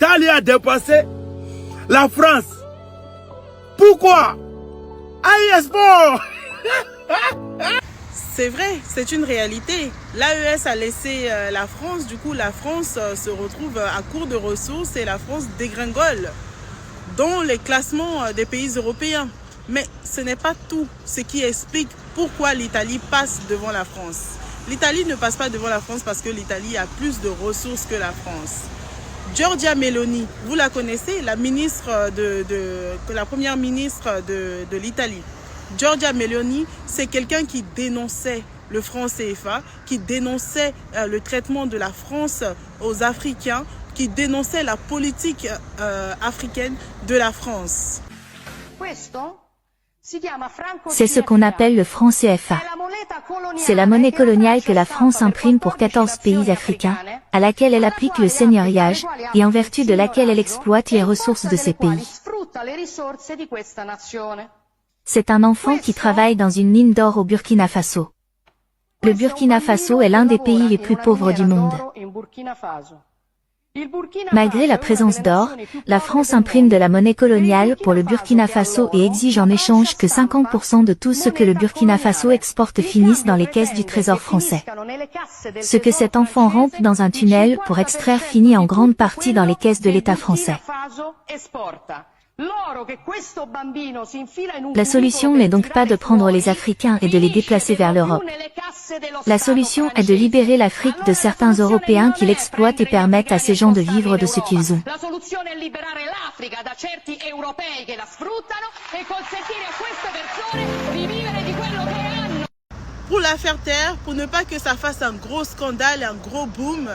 l'Italie a dépassé la France. Pourquoi? AES Sport. C'est vrai, c'est une réalité. L'AES a laissé la France, du coup la France se retrouve à court de ressources et la France dégringole dans les classements des pays européens. Mais ce n'est pas tout ce qui explique pourquoi l'Italie passe devant la France. L'Italie ne passe pas devant la France parce que l'Italie a plus de ressources que la France. Giorgia Meloni, vous la connaissez, la première ministre de l'Italie. Giorgia Meloni, c'est quelqu'un qui dénonçait le franc CFA, qui dénonçait le traitement de la France aux Africains, qui dénonçait la politique africaine de la France. C'est ce qu'on appelle le franc CFA. C'est la monnaie coloniale que la France imprime pour 14 pays africains, à laquelle elle applique le seigneuriage, et en vertu de laquelle elle exploite les ressources de ces pays. C'est un enfant qui travaille dans une mine d'or au Burkina Faso. Le Burkina Faso est l'un des pays les plus pauvres du monde. Malgré la présence d'or, la France imprime de la monnaie coloniale pour le Burkina Faso et exige en échange que 50% de tout ce que le Burkina Faso exporte finisse dans les caisses du trésor français. Ce que cet enfant rampe dans un tunnel pour extraire finit en grande partie dans les caisses de l'État français. La solution n'est donc pas de prendre les Africains et de les déplacer vers l'Europe. La solution est de libérer l'Afrique de certains Européens qui l'exploitent et permettent à ces gens de vivre de ce qu'ils ont. Pour la faire taire, pour ne pas que ça fasse un gros scandale, un gros boom,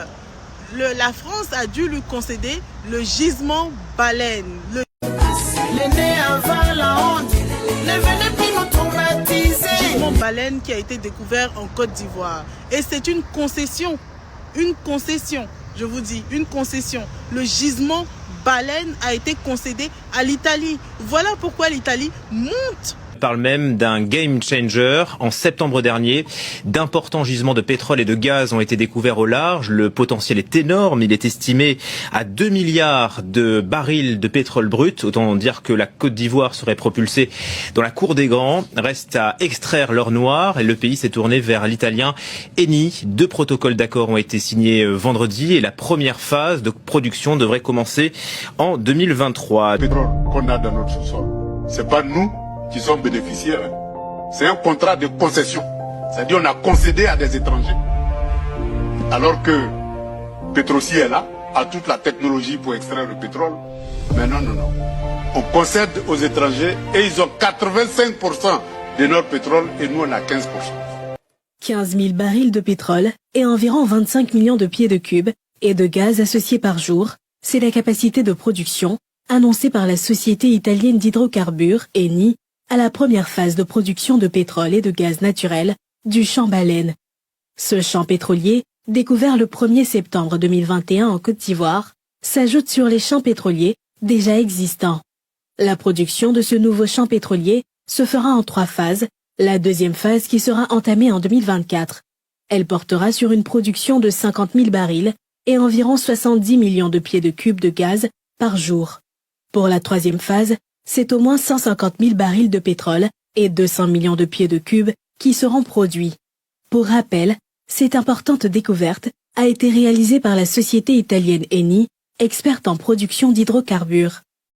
la France a dû lui concéder le gisement baleine. L'aîné avant la honte, ne venez plus nous traumatiser. Le gisement baleine qui a été découvert en Côte d'Ivoire. Et c'est une concession, je vous dis, une concession. Le gisement baleine a été concédé à l'Italie. Voilà pourquoi l'Italie monte. On parle même d'un game changer. En septembre dernier, d'importants gisements de pétrole et de gaz ont été découverts au large. Le potentiel est énorme. Il est estimé à 2 milliards de barils de pétrole brut. Autant dire que la Côte d'Ivoire serait propulsée dans la cour des grands. Reste à extraire l'or noir et le pays s'est tourné vers l'italien Eni. 2 protocoles d'accord ont été signés vendredi et la première phase de production devrait commencer en 2023. Le pétrole qu'on a dans notre sous-sol, c'est pas nous qui sont bénéficiaires. C'est un contrat de concession. C'est-à-dire on a concédé à des étrangers. Alors que Petrosi est là, a toute la technologie pour extraire le pétrole. Mais non. On concède aux étrangers et ils ont 85% de notre pétrole et nous on a 15%. 15 000 barils de pétrole et environ 25 millions de pieds de cubes et de gaz associés par jour, c'est la capacité de production annoncée par la société italienne d'hydrocarbures, Eni, à la première phase de production de pétrole et de gaz naturel du champ baleine. Ce champ pétrolier, découvert le 1er septembre 2021 en Côte d'Ivoire, s'ajoute sur les champs pétroliers déjà existants. La production de ce nouveau champ pétrolier se fera en 3 phases, la deuxième phase qui sera entamée en 2024. Elle portera sur une production de 50 000 barils et environ 70 millions de pieds de cubes de gaz par jour. Pour la troisième phase, c'est au moins 150 000 barils de pétrole et 200 millions de pieds de cubes qui seront produits. Pour rappel, cette importante découverte a été réalisée par la société italienne Eni, experte en production d'hydrocarbures.